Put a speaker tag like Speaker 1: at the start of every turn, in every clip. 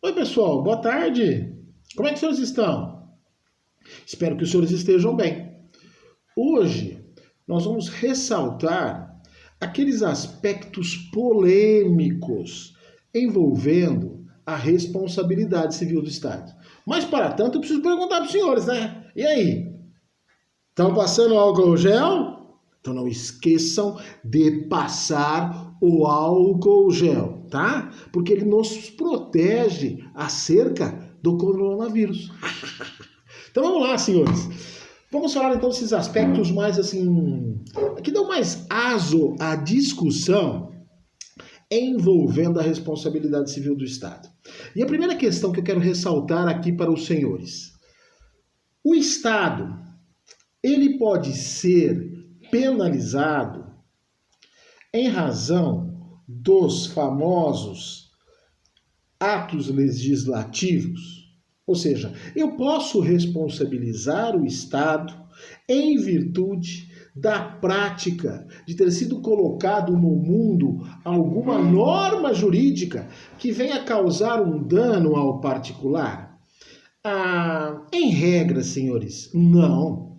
Speaker 1: Oi, pessoal, boa tarde. Como é que os senhores estão? Espero que os senhores estejam bem. Hoje nós vamos ressaltar aqueles aspectos polêmicos envolvendo a responsabilidade civil do Estado. Mas, para tanto, eu preciso perguntar para os senhores, né? E aí? Estão passando álcool gel? Então não esqueçam de passar o álcool gel, tá? Porque ele nos protege acerca do coronavírus. Então vamos lá, senhores. Vamos falar então desses aspectos mais assim, que dão mais aso à discussão envolvendo a responsabilidade civil do Estado. E a primeira questão que eu quero ressaltar aqui para os senhores. O Estado, ele pode ser penalizado em razão dos famosos atos legislativos. Ou seja, eu posso responsabilizar o Estado em virtude da prática de ter sido colocado no mundo alguma norma jurídica que venha causar um dano ao particular? Em regra, senhores, não.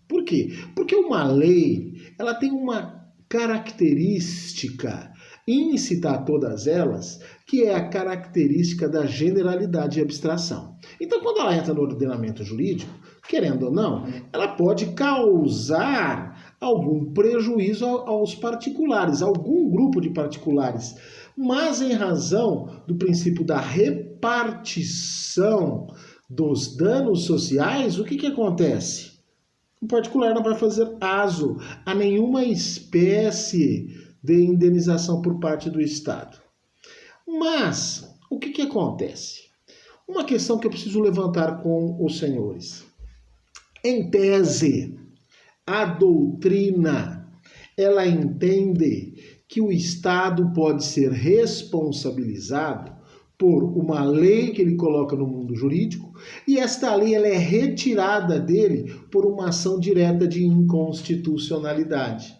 Speaker 1: Por quê? Porque uma lei, ela tem uma característica íncita a todas elas, que é a característica da generalidade e abstração. Então, quando ela entra no ordenamento jurídico, querendo ou não, ela pode causar algum prejuízo aos particulares, a algum grupo de particulares, mas em razão do princípio da repartição dos danos sociais, o que acontece? O particular não vai fazer aso a nenhuma espécie de indenização por parte do Estado. Mas, o que acontece? Uma questão que eu preciso levantar com os senhores. Em tese, a doutrina, ela entende que o Estado pode ser responsabilizado por uma lei que ele coloca no mundo jurídico, e esta lei ela é retirada dele por uma ação direta de inconstitucionalidade.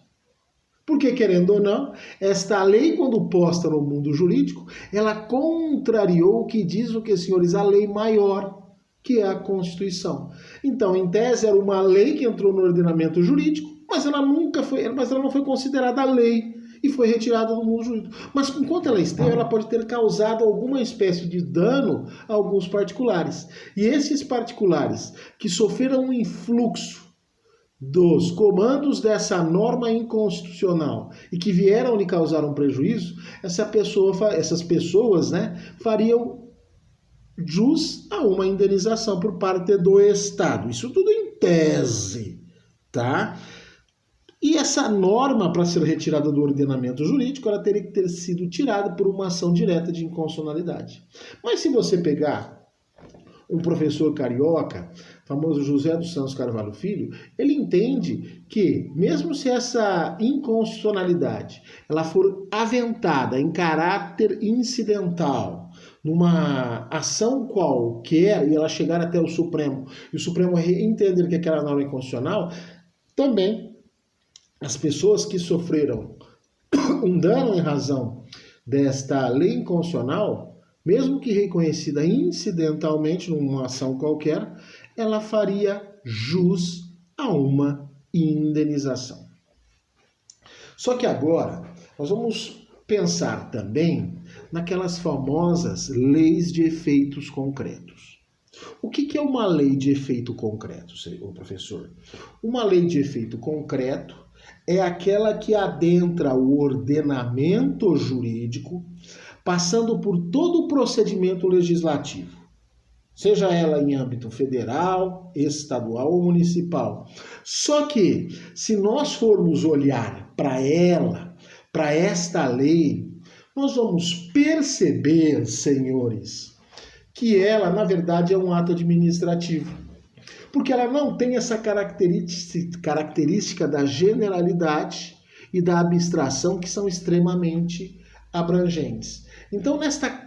Speaker 1: Porque, querendo ou não, esta lei, quando posta no mundo jurídico, ela contrariou o que diz o que, senhores? A lei maior, que é a Constituição. Então, em tese, era uma lei que entrou no ordenamento jurídico, mas ela não foi considerada lei e foi retirada do mundo jurídico. Mas enquanto ela esteve, ela pode ter causado alguma espécie de dano a alguns particulares. E esses particulares que sofreram um influxo dos comandos dessa norma inconstitucional e que vieram lhe causar um prejuízo, essas pessoas, fariam jus a uma indenização por parte do Estado. Isso tudo em tese, tá? E essa norma, para ser retirada do ordenamento jurídico, ela teria que ter sido tirada por uma ação direta de inconstitucionalidade. Mas se você pegar um professor carioca, famoso José dos Santos Carvalho Filho, ele entende que, mesmo se essa inconstitucionalidade ela for aventada em caráter incidental, numa ação qualquer, e ela chegar até o Supremo, e o Supremo entender que aquela norma é inconstitucional, também as pessoas que sofreram um dano em razão desta lei inconstitucional, mesmo que reconhecida incidentalmente numa ação qualquer, ela faria jus a uma indenização. Só que agora nós vamos pensar também naquelas famosas leis de efeitos concretos. O que é uma lei de efeito concreto, professor? Uma lei de efeito concreto é aquela que adentra o ordenamento jurídico, passando por todo o procedimento legislativo, seja ela em âmbito federal, estadual ou municipal. Só que, se nós formos olhar para ela, para esta lei, nós vamos perceber, senhores, que ela, na verdade, é um ato administrativo. Porque ela não tem essa característica da generalidade e da abstração que são extremamente abrangentes. Então,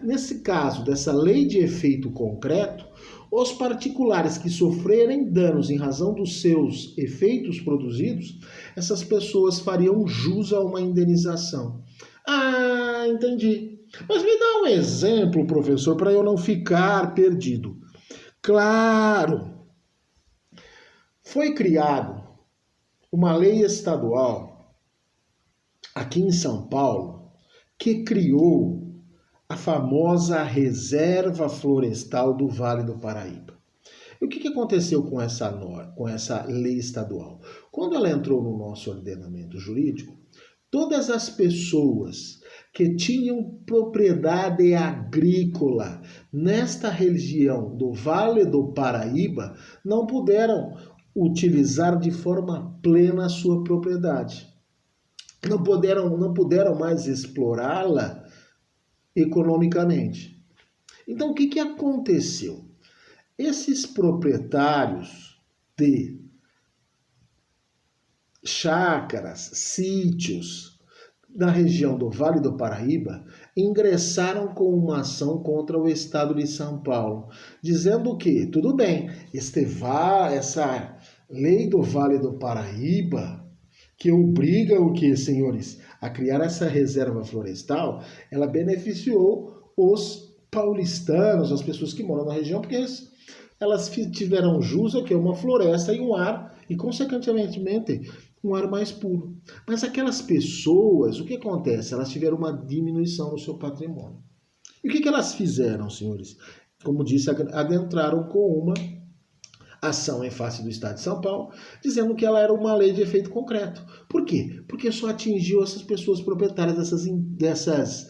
Speaker 1: nesse caso dessa lei de efeito concreto, os particulares que sofrerem danos em razão dos seus efeitos produzidos, essas pessoas fariam jus a uma indenização. Ah, entendi. Mas me dá um exemplo, professor, para eu não ficar perdido. Claro, foi criado uma lei estadual aqui em São Paulo que criou a famosa Reserva Florestal do Vale do Paraíba. E o que aconteceu com essa lei estadual? Quando ela entrou no nosso ordenamento jurídico, todas as pessoas que tinham propriedade agrícola nesta região do Vale do Paraíba não puderam utilizar de forma plena a sua propriedade. Não puderam mais explorá-la economicamente. Então, o que aconteceu? Esses proprietários de chácaras, sítios na região do Vale do Paraíba ingressaram com uma ação contra o Estado de São Paulo, dizendo que, tudo bem, essa lei do Vale do Paraíba, que obriga o que, senhores, a criar essa reserva florestal, ela beneficiou os paulistanos, as pessoas que moram na região, porque elas tiveram jus a que é uma floresta e um ar, e consequentemente um ar mais puro. Mas aquelas pessoas, o que acontece? Elas tiveram uma diminuição no seu patrimônio. E o que elas fizeram, senhores? Como disse, adentraram com uma ação em face do Estado de São Paulo, dizendo que ela era uma lei de efeito concreto. Por quê? Porque só atingiu essas pessoas proprietárias dessas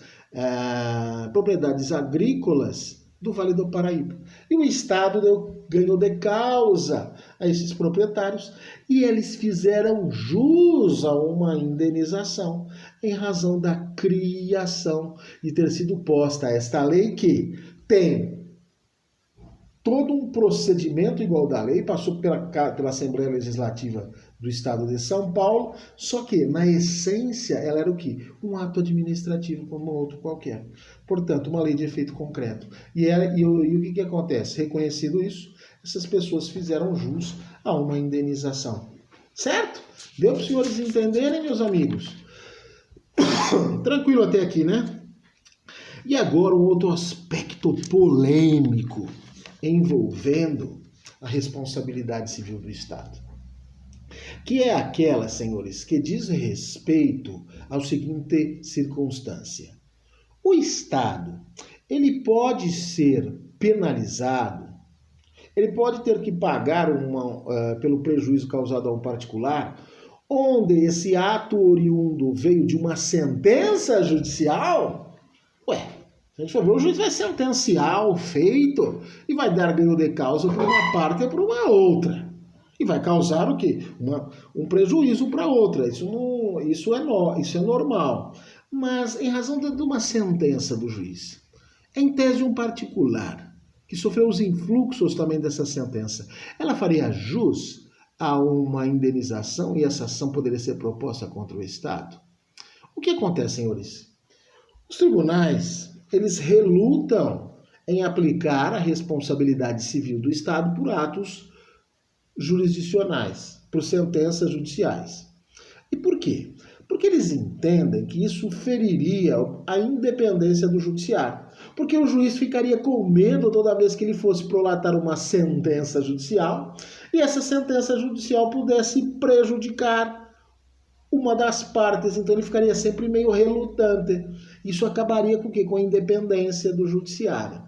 Speaker 1: propriedades agrícolas do Vale do Paraíba. E o Estado ganhou de causa a esses proprietários e eles fizeram jus a uma indenização em razão da criação de ter sido posta esta lei que tem todo um procedimento igual da lei, passou pela Assembleia Legislativa do Estado de São Paulo, só que, na essência, ela era o quê? Um ato administrativo como outro qualquer. Portanto, uma lei de efeito concreto. E o que acontece? Reconhecido isso, essas pessoas fizeram jus a uma indenização. Certo? Deu para os senhores entenderem, meus amigos? Tranquilo até aqui, né? E agora um outro aspecto polêmico envolvendo a responsabilidade civil do Estado, que é aquela, senhores, que diz respeito ao seguinte circunstância. O Estado, ele pode ser penalizado, ele pode ter que pagar pelo prejuízo causado a um particular, onde esse ato oriundo veio de uma sentença judicial. Se a gente for ver, o juiz vai sentenciar o feito e vai dar ganho de causa para uma parte e para uma outra. E vai causar o quê? Um prejuízo para outra. Isso é normal. Mas em razão de uma sentença do juiz, em tese um particular, que sofreu os influxos também dessa sentença, ela faria jus a uma indenização e essa ação poderia ser proposta contra o Estado? O que acontece, senhores? Os tribunais, eles relutam em aplicar a responsabilidade civil do Estado por atos jurisdicionais, por sentenças judiciais. E por quê? Porque eles entendem que isso feriria a independência do judiciário. Porque o juiz ficaria com medo toda vez que ele fosse prolatar uma sentença judicial e essa sentença judicial pudesse prejudicar uma das partes, então ele ficaria sempre meio relutante. Isso acabaria com o quê? Com a independência do judiciário.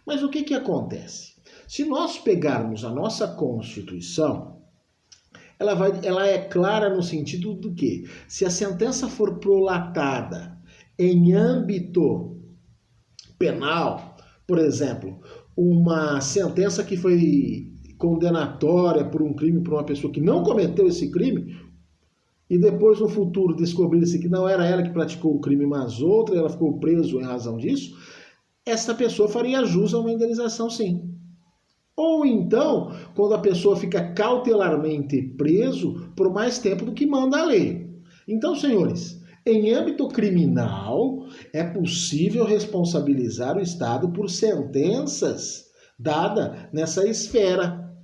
Speaker 1: Mas o que acontece? Se nós pegarmos a nossa Constituição, ela é clara no sentido do que, se a sentença for prolatada em âmbito penal, por exemplo, uma sentença que foi condenatória por um crime por uma pessoa que não cometeu esse crime, e depois no futuro descobrir-se que não era ela que praticou o crime, mas outra, ela ficou presa em razão disso, essa pessoa faria jus a uma indenização, sim. Ou então, quando a pessoa fica cautelarmente preso por mais tempo do que manda a lei. Então, senhores, em âmbito criminal, é possível responsabilizar o Estado por sentenças dadas nessa esfera,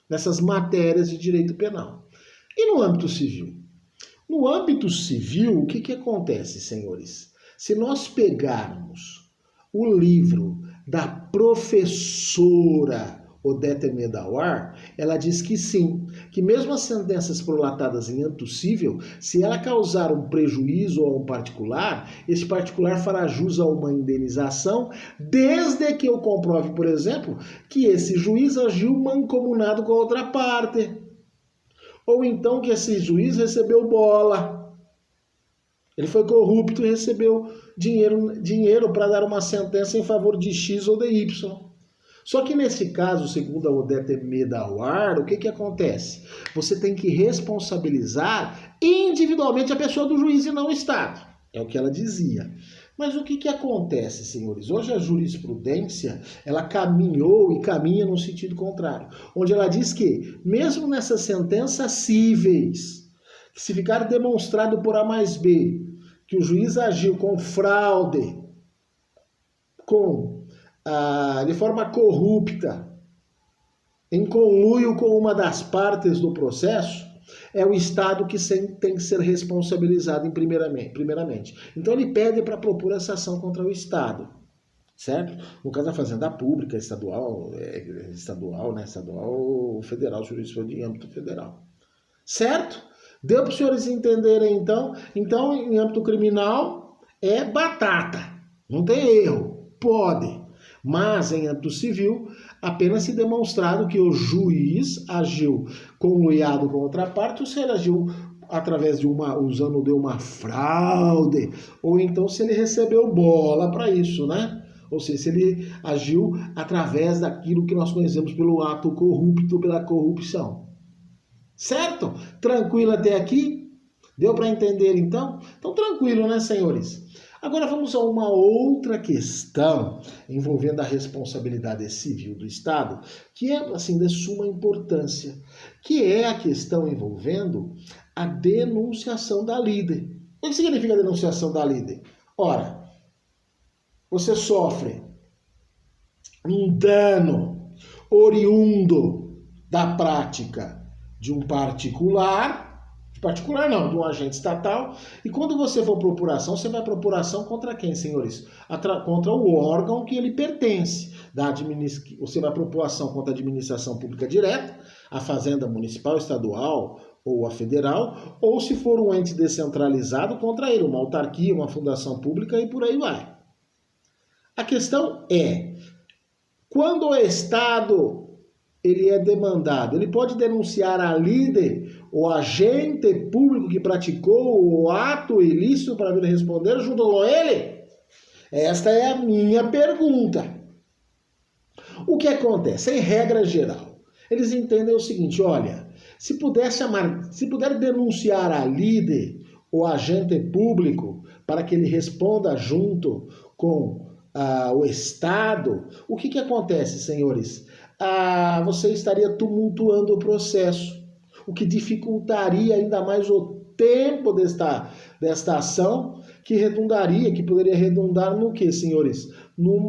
Speaker 1: nessas matérias de direito penal. E no âmbito civil? No âmbito civil, o que acontece, senhores? Se nós pegarmos o livro da professora Odete Medawar, ela diz que sim, que mesmo as sentenças prolatadas em âmbito civil, se ela causar um prejuízo a um particular, esse particular fará jus a uma indenização, desde que eu comprove, por exemplo, que esse juiz agiu mancomunado com a outra parte, ou então que esse juiz recebeu bola. Ele foi corrupto e recebeu dinheiro para dar uma sentença em favor de X ou de Y. Só que nesse caso, segundo a Odete Medawar, o que acontece? Você tem que responsabilizar individualmente a pessoa do juiz e não o Estado. É o que ela dizia. Mas o que acontece, senhores? Hoje a jurisprudência, ela caminhou e caminha no sentido contrário. Onde ela diz que, mesmo nessas sentenças cíveis, se ficar demonstrado por A mais B que o juiz agiu com fraude, de forma corrupta, em conluio com uma das partes do processo, é o Estado que tem que ser responsabilizado primeiramente. Então ele pede para propor essa ação contra o Estado, certo? No caso da Fazenda Pública, estadual, federal, jurisdição de âmbito federal. Certo? Deu para os senhores entenderem então? Então, em âmbito criminal, é batata. Não tem erro. Pode. Mas, em âmbito civil, apenas se demonstrado que o juiz agiu conluiado com outra parte, ou se ele agiu através usando de uma fraude, ou então se ele recebeu bola para isso, né? Ou seja, se ele agiu através daquilo que nós conhecemos pelo ato corrupto, pela corrupção. Certo? Tranquilo até aqui? Deu para entender então? Então tranquilo, né, senhores? Agora vamos a uma outra questão envolvendo a responsabilidade civil do Estado, que é, assim, de suma importância, que é a questão envolvendo a denunciação da lide. O que significa a denunciação da lide? Ora, você sofre um dano oriundo da prática de um de um agente estatal, e quando você for propor ação, você vai propor ação contra quem, senhores? Contra o órgão que ele pertence. Você vai propor ação contra a administração pública direta, a fazenda municipal, estadual ou a federal, ou se for um ente descentralizado, contra ele, uma autarquia, uma fundação pública e por aí vai. A questão é, quando o Estado ele é demandado, ele pode denunciar a líder, o agente público que praticou o ato ilícito para vir responder junto com ele? Esta é a minha pergunta. O que acontece? Em regra geral, eles entendem o seguinte, olha, se puder denunciar a líder, o agente público, para que ele responda junto com o Estado, o que acontece, senhores? Você estaria tumultuando o processo, o que dificultaria ainda mais o tempo desta ação, que poderia redundar no quê, senhores? Num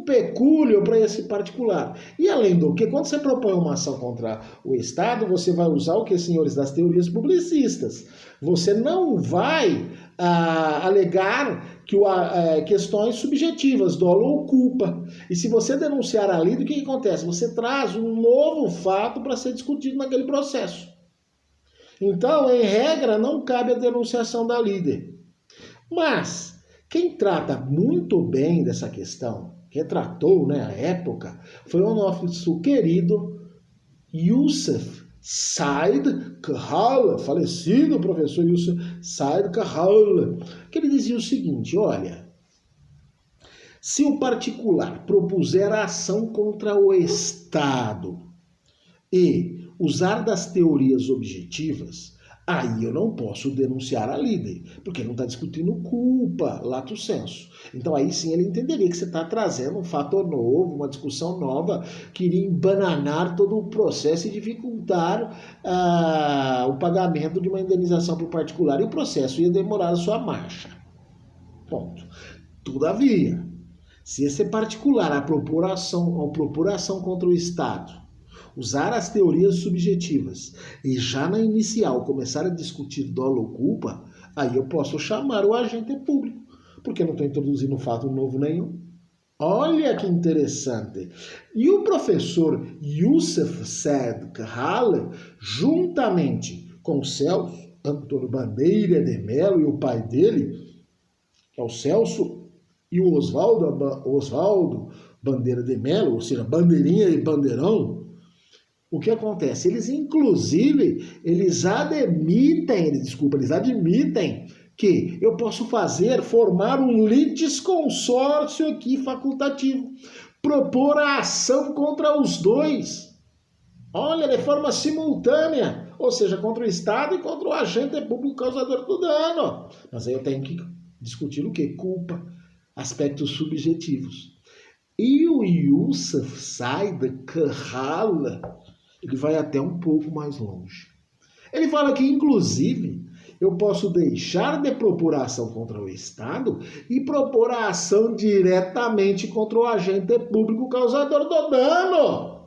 Speaker 1: pecúlio para esse particular. E além do que, quando você propõe uma ação contra o Estado, você vai usar o que, senhores? Das teorias publicistas. Você não vai alegar questões subjetivas, dolo ou culpa. E se você denunciar a lide, o que acontece? Você traz um novo fato para ser discutido naquele processo. Então, em regra, não cabe a denunciação da lide. Mas, quem trata muito bem dessa questão, retratou, né, a época, foi o nosso querido Youssef Said Kahal, falecido professor Youssef Said Kahal, que ele dizia o seguinte, olha, se o particular propuser a ação contra o Estado e usar das teorias objetivas, aí eu não posso denunciar a líder, porque não está discutindo culpa, lato sensu. Então aí sim ele entenderia que você está trazendo um fator novo, uma discussão nova, que iria embananar todo o processo e dificultar o pagamento de uma indenização para o particular, e o processo ia demorar a sua marcha. Ponto. Todavia, se esse particular, ao propor ação contra o Estado, usar as teorias subjetivas e já na inicial começar a discutir dolo ou culpa, Aí eu posso chamar o agente público, porque não estou introduzindo fato novo nenhum. Olha que interessante. E o professor Youssef Said Kahale, juntamente com Celso Antônio Bandeira de Mello e o pai dele, que é o Celso, e o Oswaldo Bandeira de Mello, ou seja, Bandeirinha e Bandeirão, o que acontece? Eles admitem que eu posso formar um litisconsórcio aqui facultativo, propor a ação contra os dois. Olha, de forma simultânea, ou seja, contra o Estado e contra o agente público causador do dano. Mas aí eu tenho que discutir o quê? Culpa, aspectos subjetivos. E o Youssef Said Kahale, ele vai até um pouco mais longe. Ele fala que, inclusive, eu posso deixar de propor a ação contra o Estado e propor a ação diretamente contra o agente público causador do dano.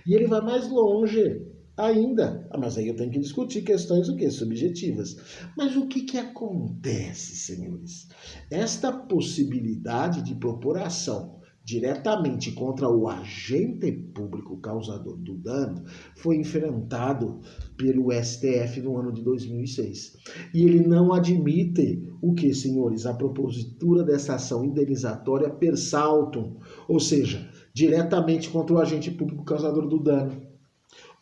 Speaker 1: E ele vai mais longe ainda. Mas aí eu tenho que discutir questões o quê? Subjetivas. Mas o que acontece, senhores? Esta possibilidade de propor ação diretamente contra o agente público causador do dano foi enfrentado pelo STF no ano de 2006. E ele não admite o que, senhores? A propositura dessa ação indenizatória per saltum, ou seja, diretamente contra o agente público causador do dano.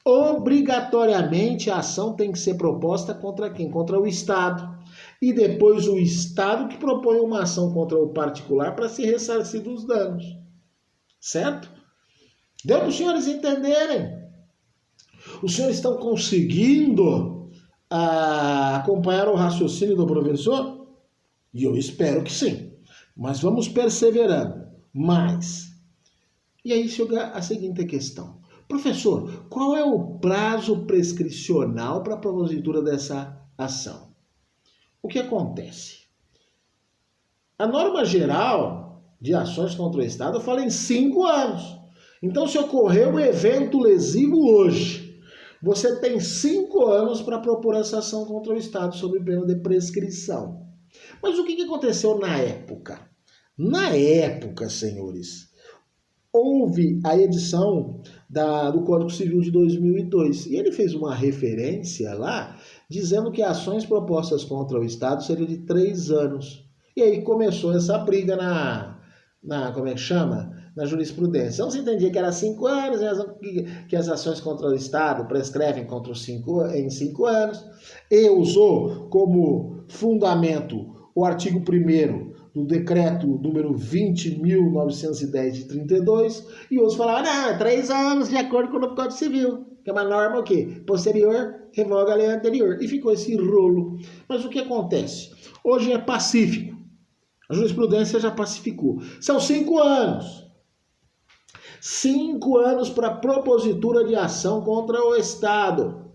Speaker 1: Obrigatoriamente a ação tem que ser proposta contra quem? Contra o Estado. E depois o Estado que propõe uma ação contra o particular para se ressarcir dos danos. Certo? Deu para os senhores entenderem? Os senhores estão conseguindo acompanhar o raciocínio do professor? E eu espero que sim. Mas vamos perseverando. E aí chega a seguinte questão. Professor, qual é o prazo prescricional para a propositura dessa ação? O que acontece? A norma geral de ações contra o Estado fala em 5 anos. Então, se ocorrer um evento lesivo hoje, você tem 5 anos para propor essa ação contra o Estado sob pena de prescrição. Mas o que aconteceu na época? Na época, senhores, houve a edição do Código Civil de 2002 e ele fez uma referência lá dizendo que ações propostas contra o Estado seriam de 3 anos. E aí começou essa briga como é que chama? Na jurisprudência. Não se entendia que era 5 anos, que as ações contra o Estado prescrevem em 5 anos, e usou como fundamento o artigo 1º do decreto número 20.910 de 32, e outros falaram, não, 3 anos de acordo com o Código Civil, que é uma norma o quê? Posterior, revoga a lei anterior, e ficou esse rolo. Mas o que acontece? Hoje é pacífico, a jurisprudência já pacificou. São 5 anos. 5 anos para propositura de ação contra o Estado.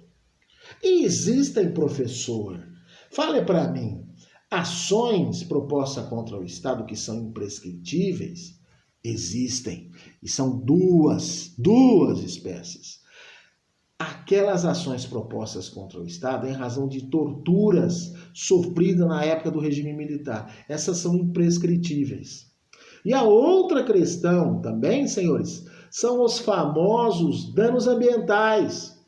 Speaker 1: E existem, professor, fale para mim, ações propostas contra o Estado que são imprescritíveis? Existem. E são duas espécies. Aquelas ações propostas contra o Estado em razão de torturas sofridas na época do regime militar. Essas são imprescritíveis. E a outra questão também, senhores, são os famosos danos ambientais.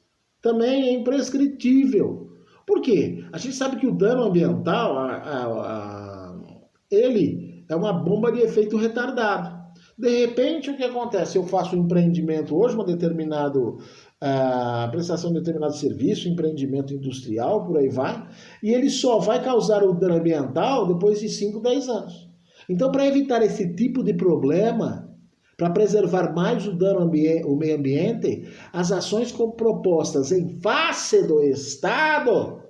Speaker 1: Também é imprescritível. Por quê? A gente sabe que o dano ambiental, ele é uma bomba de efeito retardado. De repente, o que acontece? Eu faço um empreendimento hoje, uma determinada prestação de determinado serviço, empreendimento industrial, por aí vai, e ele só vai causar o dano ambiental depois de 5, 10 anos. Então, para evitar esse tipo de problema, para preservar mais o meio ambiente, as ações propostas em face do Estado,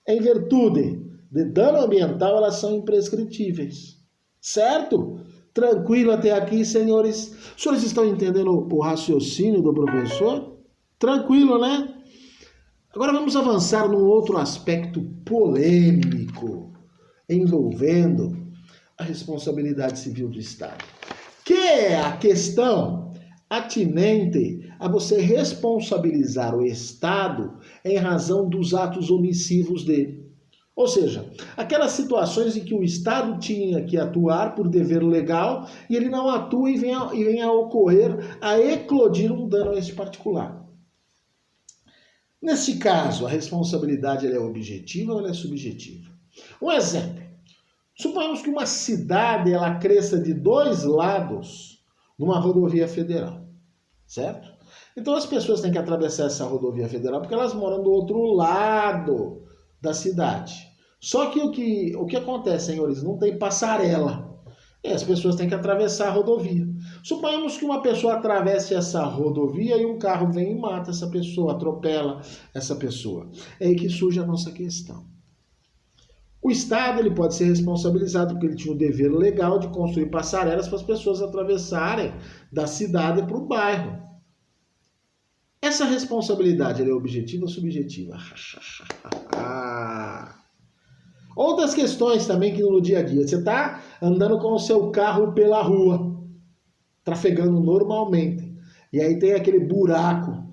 Speaker 1: em virtude de dano ambiental, elas são imprescritíveis. Certo? Tranquilo até aqui, senhores? Os senhores estão entendendo o raciocínio do professor? Tranquilo, né? Agora vamos avançar num outro aspecto polêmico, envolvendo a responsabilidade civil do Estado, que é a questão atinente a você responsabilizar o Estado em razão dos atos omissivos dele. Ou seja, aquelas situações em que o Estado tinha que atuar por dever legal e ele não atua e vem a ocorrer, a eclodir um dano a esse particular. Nesse caso, a responsabilidade ela é objetiva ou ela é subjetiva? Um exemplo. Suponhamos que uma cidade ela cresça de dois lados numa rodovia federal, certo? Então as pessoas têm que atravessar essa rodovia federal porque elas moram do outro lado da cidade. Só que o que acontece, senhores, não tem passarela. As pessoas têm que atravessar a rodovia. Suponhamos que uma pessoa atravesse essa rodovia e um carro vem e mata essa pessoa, atropela essa pessoa. É aí que surge a nossa questão. O Estado ele pode ser responsabilizado porque ele tinha o dever legal de construir passarelas para as pessoas atravessarem da cidade para o bairro. Essa responsabilidade ela é objetiva ou subjetiva? Outras questões também que no dia a dia. Você está andando com o seu carro pela rua, trafegando normalmente. E aí tem aquele buraco.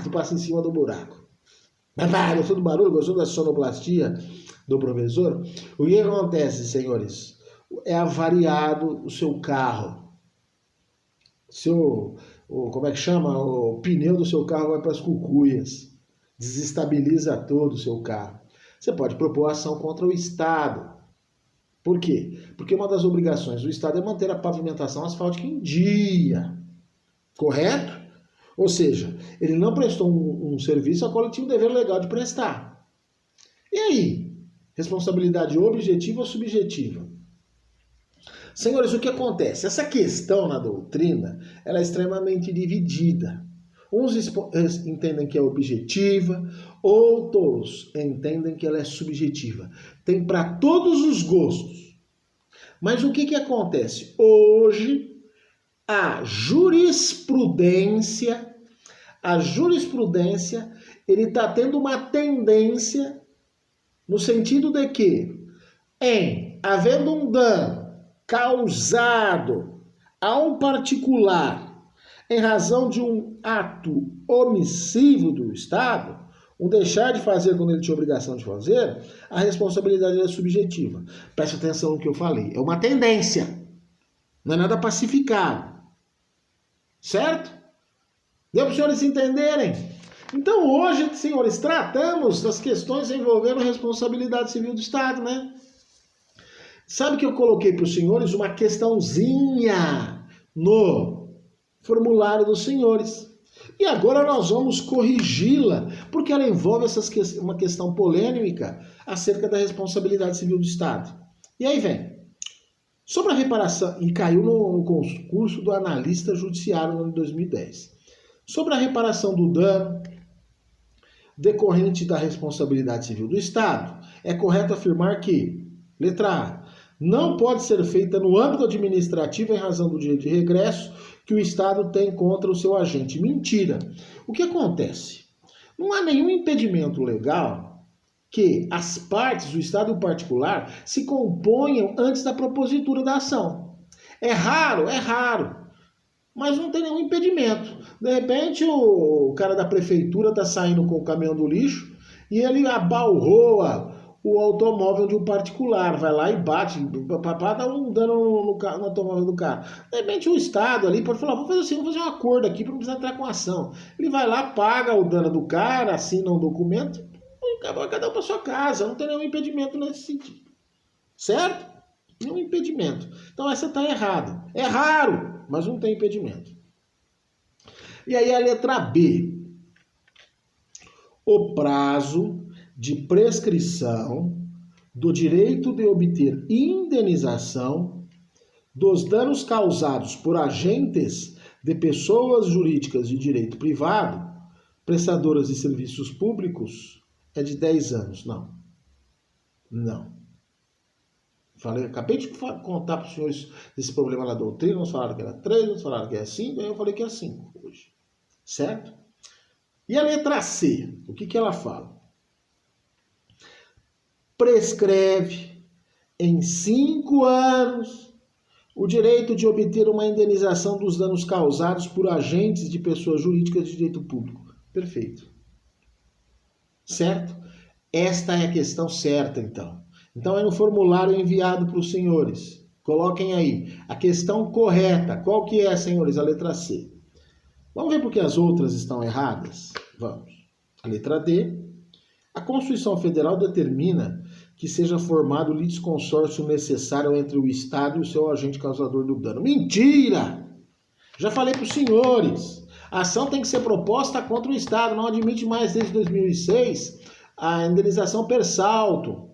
Speaker 1: Tu passa em cima do buraco. Gostou do barulho? Gostou da sonoplastia do professor? O que acontece, senhores? É avariado o seu carro. Como é que chama? O pneu do seu carro vai para as cucuias. Desestabiliza todo o seu carro. Você pode propor ação contra o Estado. Por quê? Porque uma das obrigações do Estado é manter a pavimentação asfáltica em dia. Correto? Ou seja, ele não prestou um serviço ao qual ele tinha o dever legal de prestar. E aí? Responsabilidade objetiva ou subjetiva? Senhores, o que acontece? Essa questão na doutrina ela é extremamente dividida. Uns entendem que é objetiva, outros entendem que ela é subjetiva. Tem para todos os gostos. Mas o que acontece? Hoje, a jurisprudência ele está tendo uma tendência no sentido de que, havendo um dano causado a um particular em razão de um ato omissivo do Estado, um deixar de fazer quando ele tinha obrigação de fazer, a responsabilidade é subjetiva. Preste atenção no que eu falei. É uma tendência. Não é nada pacificado. Certo? Deu para os senhores entenderem? Então hoje, senhores, tratamos das questões envolvendo a responsabilidade civil do Estado, né? Sabe que eu coloquei para os senhores uma questãozinha no formulário dos senhores. E agora nós vamos corrigi-la, porque ela envolve uma questão polêmica acerca da responsabilidade civil do Estado. E aí vem. Sobre a reparação, e caiu no concurso do analista judiciário no ano de 2010. Sobre a reparação do dano decorrente da responsabilidade civil do Estado, é correto afirmar que, letra A, não pode ser feita no âmbito administrativo em razão do direito de regresso que o Estado tem contra o seu agente. Mentira. O que acontece? Não há nenhum impedimento legal que as partes, o Estado e o particular, se componham antes da propositura da ação. É raro, mas não tem nenhum impedimento. De repente, o cara da prefeitura está saindo com o caminhão do lixo e ele abalroa o automóvel de um particular, vai lá e bate, para dar um dano no automóvel do cara. De repente o Estado ali pode falar, vamos fazer assim, vamos fazer um acordo aqui para não precisar entrar com ação. Ele vai lá, paga o dano do cara, assina um documento, e cada um para sua casa, não tem nenhum impedimento nesse sentido. Certo? Nenhum impedimento. Então essa está errada. É raro, mas não tem impedimento. E aí a letra B. O prazo de prescrição do direito de obter indenização dos danos causados por agentes de pessoas jurídicas de direito privado, prestadoras de serviços públicos, é de 10 anos. Não. Acabei de contar para os senhores esse problema na doutrina, uns falaram que era 3, uns falaram que é 5, aí eu falei que é 5 hoje. Certo? E a letra C, o que ela fala? Prescreve em 5 anos o direito de obter uma indenização dos danos causados por agentes de pessoas jurídicas de direito público. Perfeito. Certo? Esta é a questão certa, então. Então, é no formulário enviado para os senhores. Coloquem aí a questão correta. Qual que é, senhores? A letra C. Vamos ver porque as outras estão erradas? Vamos. A letra D. A Constituição Federal determina que seja formado o litisconsórcio necessário entre o Estado e o seu agente causador do dano. Mentira! Já falei para os senhores. A ação tem que ser proposta contra o Estado. Não admite mais, desde 2006, a indenização per salto.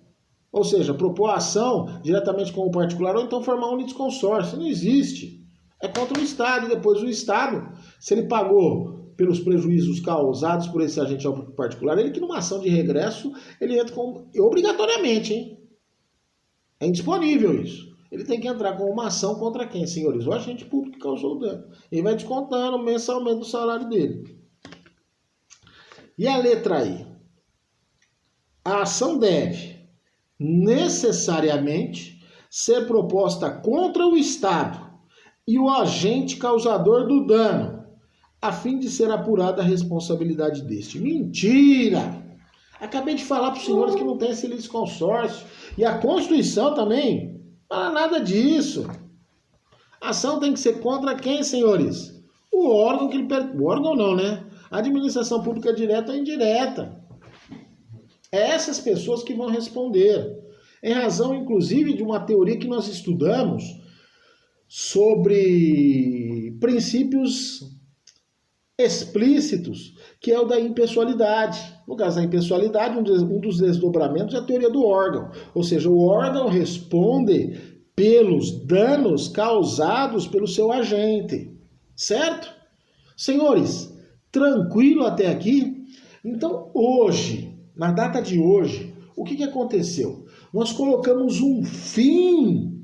Speaker 1: Ou seja, propor a ação diretamente com o particular ou então formar um litisconsórcio. Não existe. É contra o Estado. E depois o Estado, se ele pagou pelos prejuízos causados por esse agente particular, ele que numa ação de regresso, ele entra com... obrigatoriamente, hein? É indisponível isso. Ele tem que entrar com uma ação contra quem, senhores? O agente público que causou o dano. Ele vai descontando mensalmente do salário dele. E a letra I? A ação deve necessariamente ser proposta contra o Estado e o agente causador do dano, a fim de ser apurada a responsabilidade deste. Mentira! Acabei de falar para os senhores que não tem esse litisconsórcio. E a Constituição também fala nada disso. A ação tem que ser contra quem, senhores? O órgão que ele... O órgão não, né? A administração pública direta ou indireta. É essas pessoas que vão responder. Em razão, inclusive, de uma teoria que nós estudamos sobre princípios explícitos, que é o da impessoalidade. No caso da impessoalidade, um dos desdobramentos é a teoria do órgão. Ou seja, o órgão responde pelos danos causados pelo seu agente. Certo? Senhores, tranquilo até aqui? Então, hoje, na data de hoje, o que aconteceu? Nós colocamos um fim,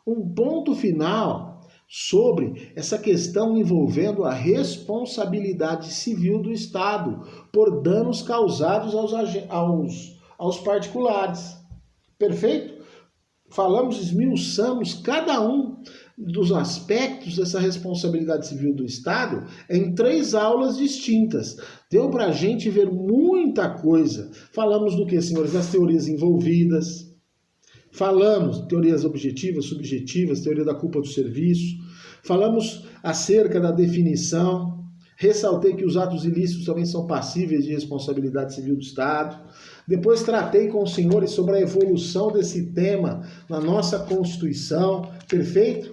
Speaker 1: um ponto final sobre essa questão envolvendo a responsabilidade civil do Estado por danos causados aos particulares. Perfeito? Falamos, esmiuçamos cada um dos aspectos dessa responsabilidade civil do Estado em 3 aulas distintas. Deu para a gente ver muita coisa. Falamos do que, senhores? Das teorias envolvidas. Falamos de teorias objetivas, subjetivas, teoria da culpa do serviço. Falamos acerca da definição. Ressaltei que os atos ilícitos também são passíveis de responsabilidade civil do Estado. Depois tratei com os senhores sobre a evolução desse tema na nossa Constituição. Perfeito?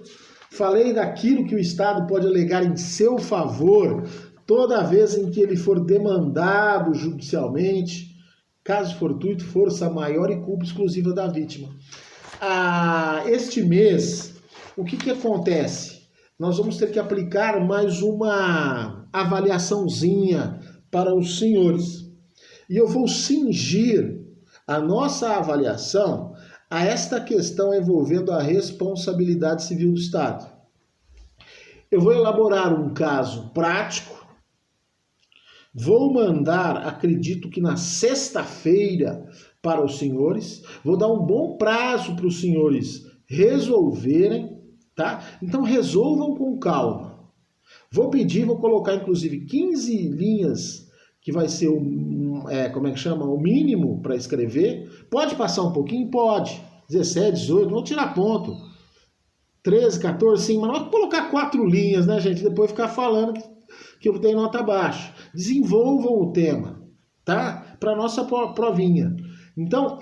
Speaker 1: Falei daquilo que o Estado pode alegar em seu favor toda vez em que ele for demandado judicialmente, caso fortuito, força maior e culpa exclusiva da vítima. Este mês, o que acontece? Nós vamos ter que aplicar mais uma avaliaçãozinha para os senhores. E eu vou cingir a nossa avaliação a esta questão envolvendo a responsabilidade civil do Estado. Eu vou elaborar um caso prático. Vou mandar, acredito que na sexta-feira, para os senhores. Vou dar um bom prazo para os senhores resolverem, tá? Então resolvam com calma. Vou pedir, vou colocar inclusive 15 linhas, que vai ser o mínimo para escrever. Pode passar um pouquinho? Pode. 17, 18, vou tirar ponto. 13, 14, sim, mas não vou colocar 4 linhas, né, gente? Depois ficar falando que eu tenho nota baixa. Desenvolvam o tema, tá? Para nossa provinha. Então,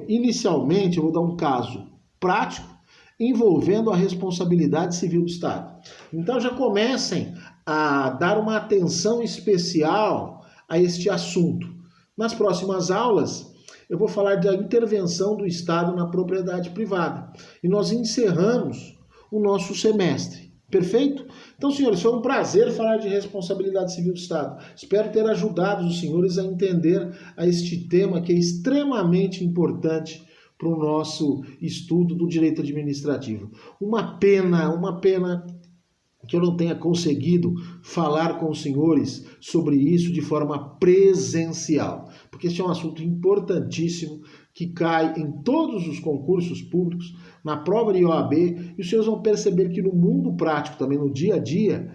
Speaker 1: inicialmente, eu vou dar um caso prático envolvendo a responsabilidade civil do Estado. Então, já comecem a dar uma atenção especial a este assunto. Nas próximas aulas, eu vou falar da intervenção do Estado na propriedade privada. E nós encerramos o nosso semestre. Perfeito? Então, senhores, foi um prazer falar de responsabilidade civil do Estado. Espero ter ajudado os senhores a entender este tema que é extremamente importante para o nosso estudo do direito administrativo. Uma pena que eu não tenha conseguido falar com os senhores sobre isso de forma presencial, porque este é um assunto importantíssimo que cai em todos os concursos públicos, na prova de OAB, e os senhores vão perceber que no mundo prático, também no dia a dia,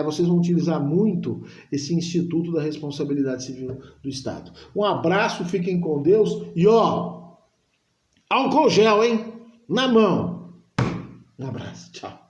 Speaker 1: vocês vão utilizar muito esse Instituto da Responsabilidade Civil do Estado. Um abraço, fiquem com Deus e álcool gel, hein? Na mão. Um abraço, tchau.